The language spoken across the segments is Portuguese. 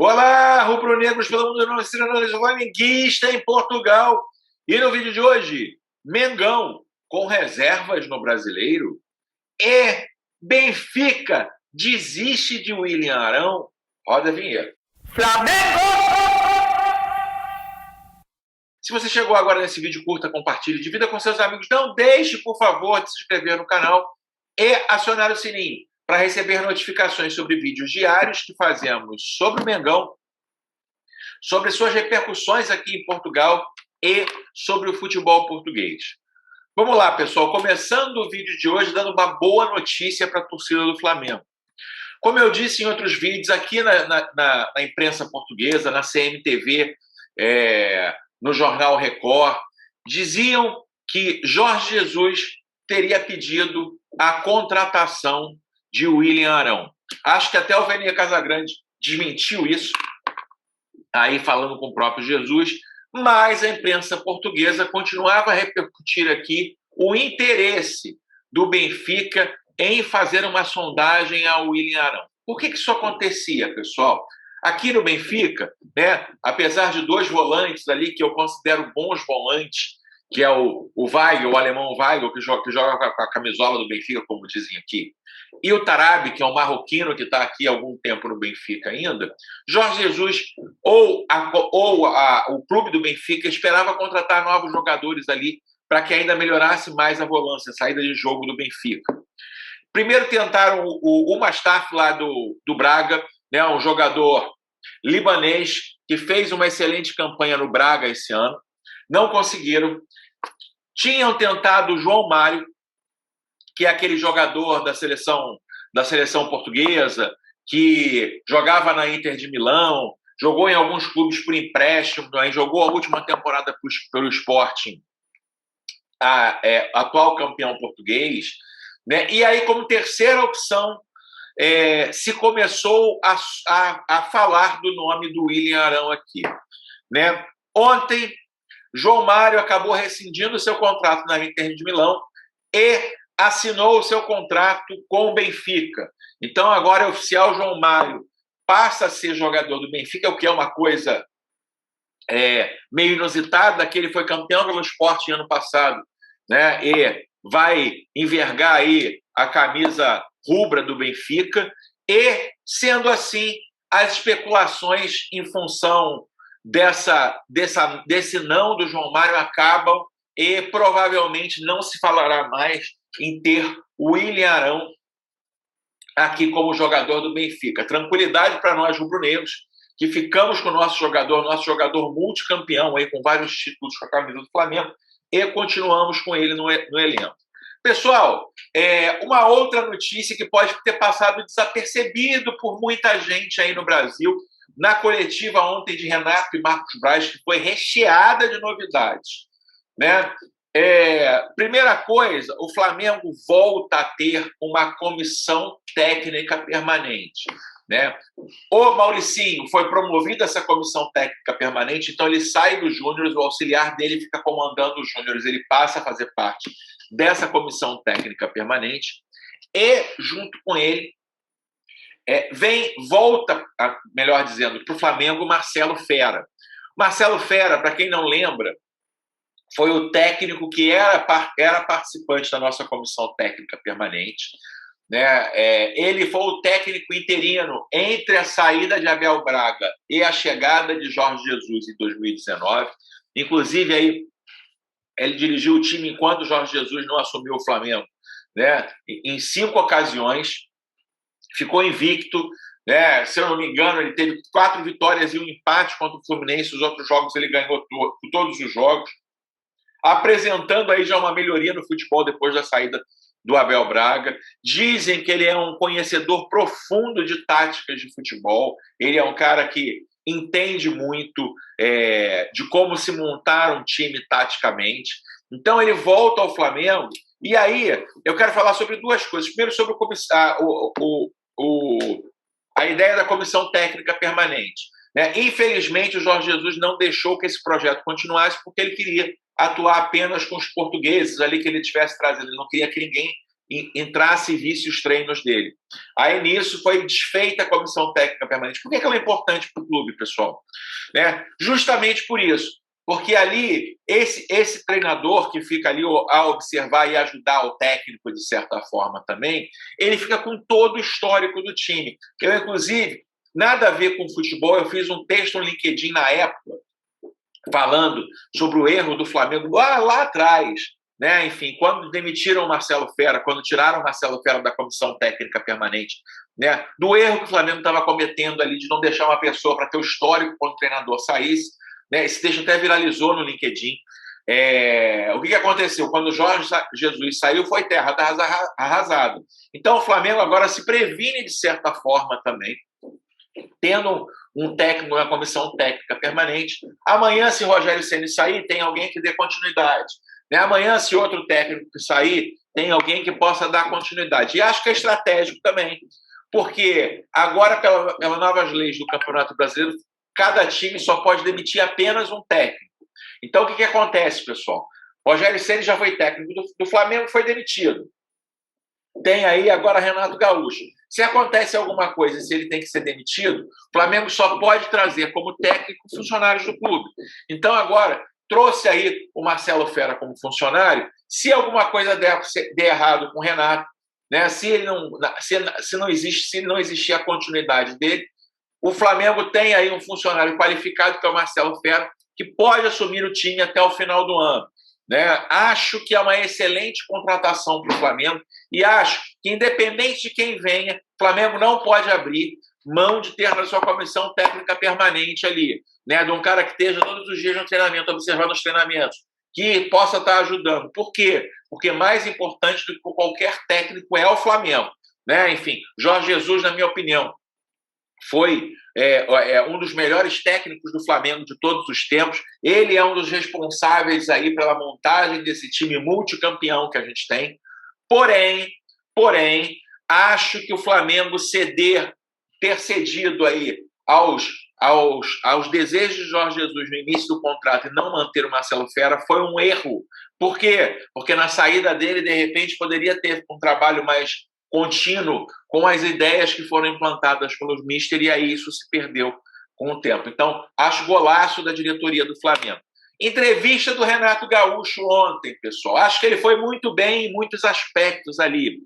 Olá, rubro-negros pelo mundo, não flamenguista em Portugal. E no vídeo de hoje, Mengão com reservas no Brasileiro e Benfica desiste de William Arão. Roda a vinheta. Flamengo! Se você chegou agora nesse vídeo, curta, compartilhe, divida com seus amigos. Não deixe, por favor, de se inscrever no canal e acionar o sininho para receber notificações sobre vídeos diários que fazemos sobre o Mengão, sobre suas repercussões aqui em Portugal e sobre o futebol português. Vamos lá, pessoal. Começando o vídeo de hoje, dando uma boa notícia para a torcida do Flamengo. Como eu disse em outros vídeos, aqui na imprensa portuguesa, na CMTV, no Jornal Record, diziam que Jorge Jesus teria pedido a contratação de William Arão. Acho que até o Vene Casagrande desmentiu isso, aí falando com o próprio Jesus, mas a imprensa portuguesa continuava a repercutir aqui o interesse do Benfica em fazer uma sondagem ao William Arão. Por que isso acontecia, pessoal? Aqui no Benfica, apesar de dois volantes ali que eu considero bons volantes, que é o Weigl, o alemão Weigl, que joga com a camisola do Benfica, como dizem aqui, e o Tarabi, que é um marroquino que está aqui há algum tempo no Benfica ainda, Jorge Jesus ou o clube do Benfica esperava contratar novos jogadores ali para que ainda melhorasse mais a volância, a saída de jogo do Benfica. Primeiro tentaram o Mastaf lá do Braga, um jogador libanês que fez uma excelente campanha no Braga esse ano. Não conseguiram. Tinham tentado o João Mário, que é aquele jogador da seleção portuguesa, que jogava na Inter de Milão, jogou em alguns clubes por empréstimo, jogou a última temporada pelo Sporting, atual campeão português. E aí, como terceira opção, se começou a falar do nome do William Arão aqui. Ontem, João Mário acabou rescindindo seu contrato na Inter de Milão e assinou o seu contrato com o Benfica. Então, agora é oficial, João Mário passa a ser jogador do Benfica, o que é uma coisa meio inusitada, que ele foi campeão pelo Sporting ano passado, e vai envergar aí a camisa rubra do Benfica, e, sendo assim, as especulações em função desse não do João Mário acabam e provavelmente não se falará mais em ter o William Arão aqui como jogador do Benfica. Tranquilidade para nós rubro-negros, que ficamos com o nosso jogador multicampeão, aí, com vários títulos com a camisa do Flamengo, e continuamos com ele no elenco. Pessoal, uma outra notícia que pode ter passado desapercebido por muita gente aí no Brasil, na coletiva ontem de Renato e Marcos Braz, que foi recheada de novidades. Primeira coisa, o Flamengo volta a ter uma comissão técnica permanente. O Mauricinho foi promovido a essa comissão técnica permanente, então ele sai dos júniores, o auxiliar dele fica comandando os júniores, ele passa a fazer parte dessa comissão técnica permanente, e junto com ele volta, melhor dizendo, para o Flamengo, Marcelo Fera. Marcelo Fera, para quem não lembra, foi o técnico que era participante da nossa comissão técnica permanente. Ele foi o técnico interino entre a saída de Abel Braga e a chegada de Jorge Jesus em 2019. Inclusive, aí, ele dirigiu o time enquanto Jorge Jesus não assumiu o Flamengo, em 5 ocasiões, ficou invicto. Se eu não me engano, ele teve 4 vitórias e um empate contra o Fluminense. Os outros jogos ele ganhou todos os jogos, apresentando aí já uma melhoria no futebol depois da saída do Abel Braga. Dizem que ele é um conhecedor profundo de táticas de futebol, ele é um cara que entende muito de como se montar um time taticamente. Então ele volta ao Flamengo, e aí eu quero falar sobre duas coisas. Primeiro, sobre a ideia da comissão técnica permanente. Infelizmente, o Jorge Jesus não deixou que esse projeto continuasse, porque ele queria atuar apenas com os portugueses ali que ele tivesse trazido. Ele não queria que ninguém entrasse e visse os treinos dele. Aí, nisso, foi desfeita a comissão técnica permanente. Por que ela é importante para o clube, pessoal? Né? Justamente por isso. Porque ali, esse treinador que fica ali a observar e ajudar o técnico, de certa forma, também, ele fica com todo o histórico do time. Eu, inclusive, nada a ver com futebol, eu fiz um texto no LinkedIn na época, falando sobre o erro do Flamengo lá atrás, né? Enfim, quando demitiram o Marcelo Fera, quando tiraram o Marcelo Fera da comissão técnica permanente, né? Do erro que o Flamengo estava cometendo ali de não deixar uma pessoa para ter o histórico quando o treinador saísse, né? Esse texto até viralizou no LinkedIn. O que aconteceu? Quando o Jorge Jesus saiu, foi terra arrasada. Então, o Flamengo agora se previne, de certa forma, também, tendo um técnico na comissão técnica permanente. Amanhã, se Rogério Ceni sair, tem alguém que dê continuidade. Né? Amanhã, se outro técnico sair, tem alguém que possa dar continuidade. E acho que é estratégico também, porque agora, pelas novas leis do Campeonato Brasileiro, cada time só pode demitir apenas um técnico. Então, o que acontece, pessoal? Rogério Ceni já foi técnico do Flamengo, foi demitido. Tem aí agora Renato Gaúcho. Se acontece alguma coisa, se ele tem que ser demitido, o Flamengo só pode trazer como técnico funcionários do clube. Então, agora, trouxe aí o Marcelo Fera como funcionário. Se alguma coisa der errado com o Renato, né, se não existir a continuidade dele, o Flamengo tem aí um funcionário qualificado, que é o Marcelo Fera, que pode assumir o time até o final do ano. Né? Acho que é uma excelente contratação para o Flamengo e acho que, independente de quem venha, o Flamengo não pode abrir mão de ter na sua comissão técnica permanente ali, né? De um cara que esteja todos os dias no treinamento, observando os treinamentos, que possa estar ajudando. Por quê? Porque mais importante do que qualquer técnico é o Flamengo. Né? Enfim, Jorge Jesus, na minha opinião, foi um dos melhores técnicos do Flamengo de todos os tempos. Ele é um dos responsáveis aí pela montagem desse time multicampeão que a gente tem. Porém, acho que o Flamengo ter cedido aí aos desejos de Jorge Jesus no início do contrato e não manter o Marcelo Fera foi um erro. Por quê? Porque na saída dele, de repente, poderia ter um trabalho mais contínuo com as ideias que foram implantadas pelos mister, e aí isso se perdeu com o tempo. Então, acho golaço da diretoria do Flamengo. Entrevista do Renato Gaúcho ontem, pessoal. Acho que ele foi muito bem em muitos aspectos ali.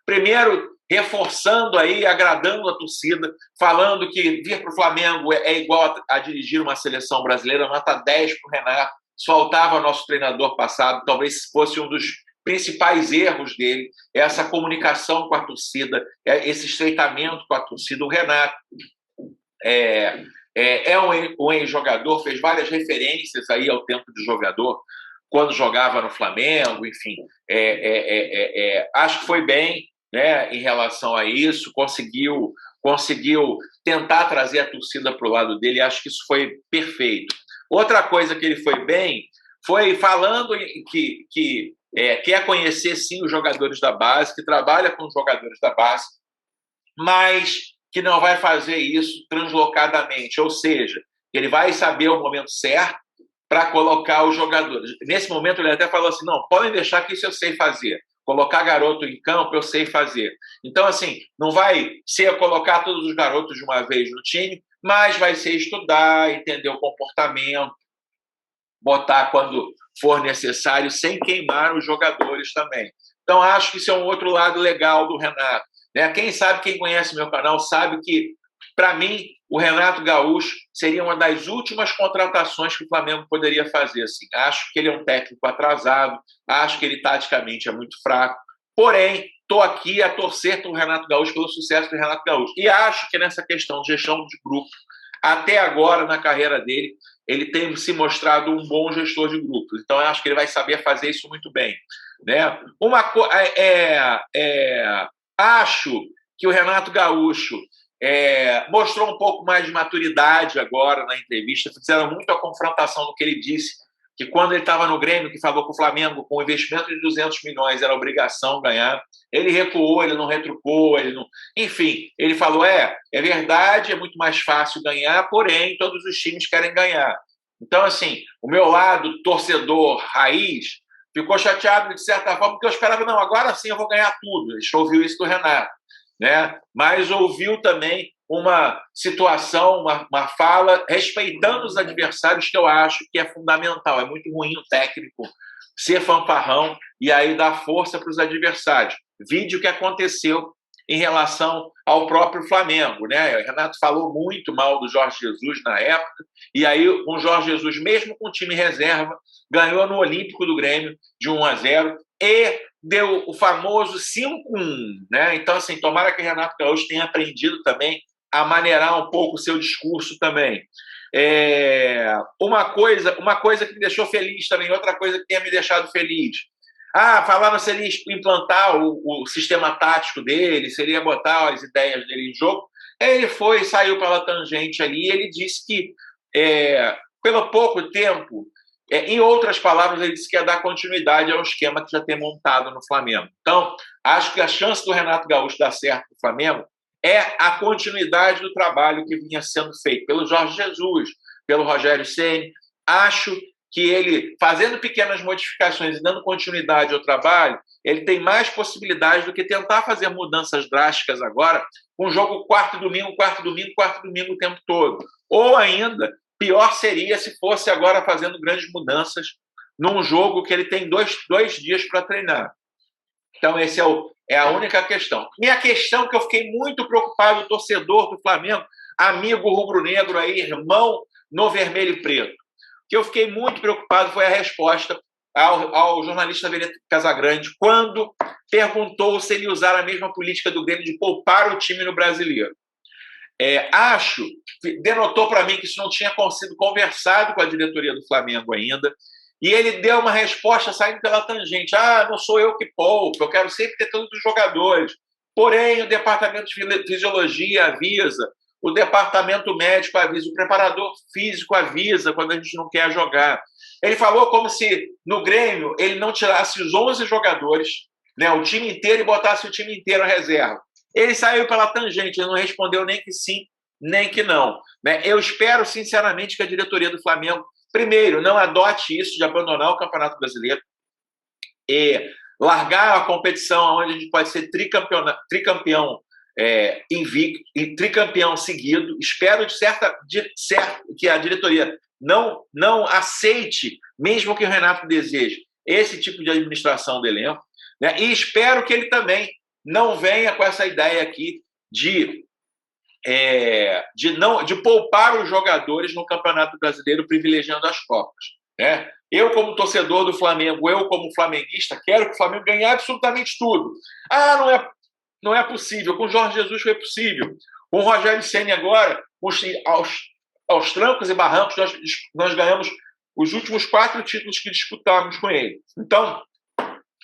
Primeiro, reforçando aí, agradando a torcida, falando que vir para o Flamengo é igual a dirigir uma seleção brasileira, nota 10 para o Renato. Faltava nosso treinador passado, talvez fosse um dos principais erros dele, essa comunicação com a torcida, esse estreitamento com a torcida. O Renato é um ex-jogador, fez várias referências aí ao tempo de jogador, quando jogava no Flamengo, enfim. Acho que foi bem, né, em relação a isso, conseguiu tentar trazer a torcida para o lado dele, acho que isso foi perfeito. Outra coisa que ele foi bem foi falando que quer conhecer, sim, os jogadores da base, que trabalha com os jogadores da base, mas que não vai fazer isso translocadamente, ou seja, ele vai saber o momento certo para colocar os jogadores. Nesse momento, ele até falou assim, não, podem deixar que isso eu sei fazer. Colocar garoto em campo, eu sei fazer. Então, assim, não vai ser colocar todos os garotos de uma vez no time, mas vai ser estudar, entender o comportamento, botar quando for necessário, sem queimar os jogadores também. Então, acho que isso é um outro lado legal do Renato. Né? Quem conhece meu canal sabe que, para mim, o Renato Gaúcho seria uma das últimas contratações que o Flamengo poderia fazer. Assim. Acho que ele é um técnico atrasado, acho que ele taticamente é muito fraco, porém, estou aqui a torcer pelo Renato Gaúcho, pelo sucesso do Renato Gaúcho. E acho que nessa questão de gestão de grupo, até agora, na carreira dele, ele tem se mostrado um bom gestor de grupos. Então, eu acho que ele vai saber fazer isso muito bem. Né? Acho que o Renato Gaúcho mostrou um pouco mais de maturidade agora na entrevista. Fizeram muito a confrontação do que ele disse, que quando ele estava no Grêmio, que falou que o Flamengo, com um investimento de 200 milhões, era obrigação ganhar. Ele recuou, ele não retrucou, enfim, ele falou, é verdade, é muito mais fácil ganhar, porém, todos os times querem ganhar. Então, assim, o meu lado torcedor raiz ficou chateado de certa forma, porque eu esperava, não, agora sim eu vou ganhar tudo. A gente ouviu isso do Renato, né? Mas ouviu também uma situação, uma fala respeitando os adversários, que eu acho que é fundamental. É muito ruim o técnico ser fanfarrão e aí dar força para os adversários. Vide o que aconteceu em relação ao próprio Flamengo, né? O Renato falou muito mal do Jorge Jesus na época, e aí o Jorge Jesus, mesmo com o time reserva, ganhou no Olímpico do Grêmio de 1-0 e deu o famoso 5-1, né? Então, assim, tomara que o Renato Gaúcho tenha aprendido também a maneirar um pouco o seu discurso também. Uma coisa que me deixou feliz também, outra coisa que tenha me deixado feliz. Falaram se ele ia implantar o sistema tático dele, se ele ia botar as ideias dele em jogo. Ele saiu pela tangente ali, e ele disse que, pelo pouco tempo, em outras palavras, ele disse que ia dar continuidade ao esquema que já tem montado no Flamengo. Então, acho que a chance do Renato Gaúcho dar certo no Flamengo é a continuidade do trabalho que vinha sendo feito pelo Jorge Jesus, pelo Rogério Ceni. Acho que ele, fazendo pequenas modificações e dando continuidade ao trabalho, ele tem mais possibilidades do que tentar fazer mudanças drásticas agora, com um jogo quarto domingo o tempo todo. Ou ainda, pior seria se fosse agora fazendo grandes mudanças num jogo que ele tem dois dias para treinar. Então, esse é a única questão. Minha questão que eu fiquei muito preocupado, o torcedor do Flamengo, amigo rubro-negro aí, irmão no vermelho e preto, que eu fiquei muito preocupado foi a resposta ao jornalista Benedito Casagrande, quando perguntou se ele usar a mesma política do Grêmio de poupar o time no Brasileiro. Acho que denotou para mim que isso não tinha sido conversado com a diretoria do Flamengo ainda, e ele deu uma resposta saindo pela tangente. Não sou eu que poupo, eu quero sempre ter todos os jogadores. Porém, o departamento de fisiologia avisa, o departamento médico avisa, o preparador físico avisa quando a gente não quer jogar. Ele falou como se no Grêmio ele não tirasse os 11 jogadores, né, o time inteiro, e botasse o time inteiro à reserva. Ele saiu pela tangente, ele não respondeu nem que sim, nem que não. Né? Eu espero, sinceramente, que a diretoria do Flamengo, primeiro, não adote isso de abandonar o Campeonato Brasileiro e largar a competição onde a gente pode ser tricampeão invicto e tricampeão seguido. Espero de certo que a diretoria não aceite, mesmo que o Renato deseje, esse tipo de administração do elenco, né? E espero que ele também não venha com essa ideia aqui de poupar os jogadores no Campeonato Brasileiro, privilegiando as Copas, né? Eu, como torcedor do Flamengo, eu, como flamenguista, quero que o Flamengo ganhe absolutamente tudo. Não é possível. Com o Jorge Jesus foi possível. Com o Rogério Ceni agora, aos trancos e barrancos, nós ganhamos os últimos 4 títulos que disputamos com ele. Então,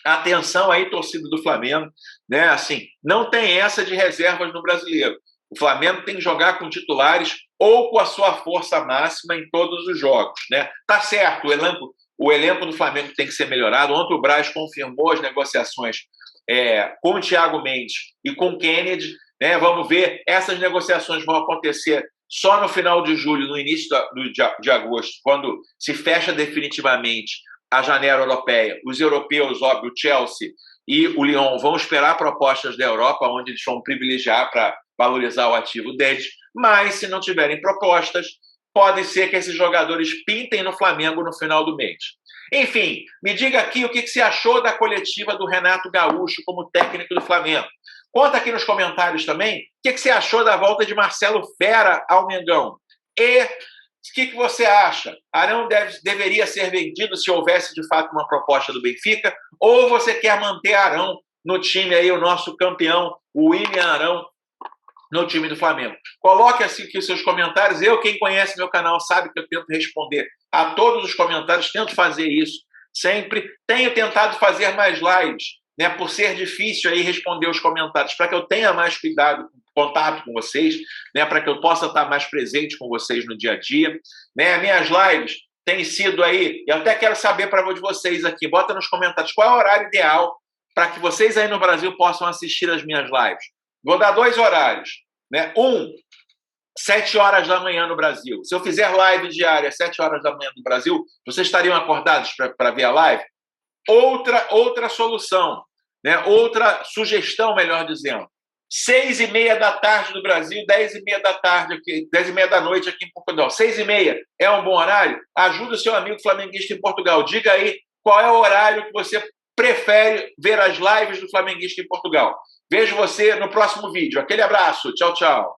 atenção aí, torcida do Flamengo, né? Assim, não tem essa de reservas no Brasileiro. O Flamengo tem que jogar com titulares ou com a sua força máxima em todos os jogos, né? Tá certo, o elenco do Flamengo tem que ser melhorado. Ontem o Braz confirmou as negociações com o Thiago Mendes e com o Kennedy, né? Vamos ver, essas negociações vão acontecer só no final de julho, no início de agosto, quando se fecha definitivamente a janela europeia. Os europeus, óbvio, o Chelsea e o Lyon vão esperar propostas da Europa, onde eles vão privilegiar para valorizar o ativo deles, mas se não tiverem propostas, pode ser que esses jogadores pintem no Flamengo no final do mês. Enfim, me diga aqui o que você achou da coletiva do Renato Gaúcho como técnico do Flamengo. Conta aqui nos comentários também o que você achou da volta de Marcelo Fera ao Mengão. E o que você acha? Arão deveria ser vendido se houvesse, de fato, uma proposta do Benfica? Ou você quer manter Arão no time aí, o nosso campeão, o William Arão, no time do Flamengo? Coloque assim aqui os seus comentários. Quem conhece meu canal, sabe que eu tento responder a todos os comentários, tento fazer isso sempre. Tenho tentado fazer mais lives, né, por ser difícil aí responder os comentários, para que eu tenha mais contato com vocês, né, para que eu possa estar mais presente com vocês no dia a dia. Né? Minhas lives têm sido aí, eu até quero saber para vocês aqui, bota nos comentários qual é o horário ideal para que vocês aí no Brasil possam assistir as minhas lives. Vou dar 2 horários, né? 7 horas da manhã no Brasil. Se eu fizer live diária às 7 horas da manhã no Brasil, vocês estariam acordados para ver a live? outra solução, né? Outra sugestão, melhor dizendo. 6h30 da tarde do Brasil, 10h30 da tarde aqui, 10h30 da noite aqui em Portugal. 6h30 é um bom horário? Ajuda o seu amigo flamenguista em Portugal. Diga aí qual é o horário que você prefere ver as lives do flamenguista em Portugal. Vejo você no próximo vídeo. Aquele abraço. Tchau, tchau.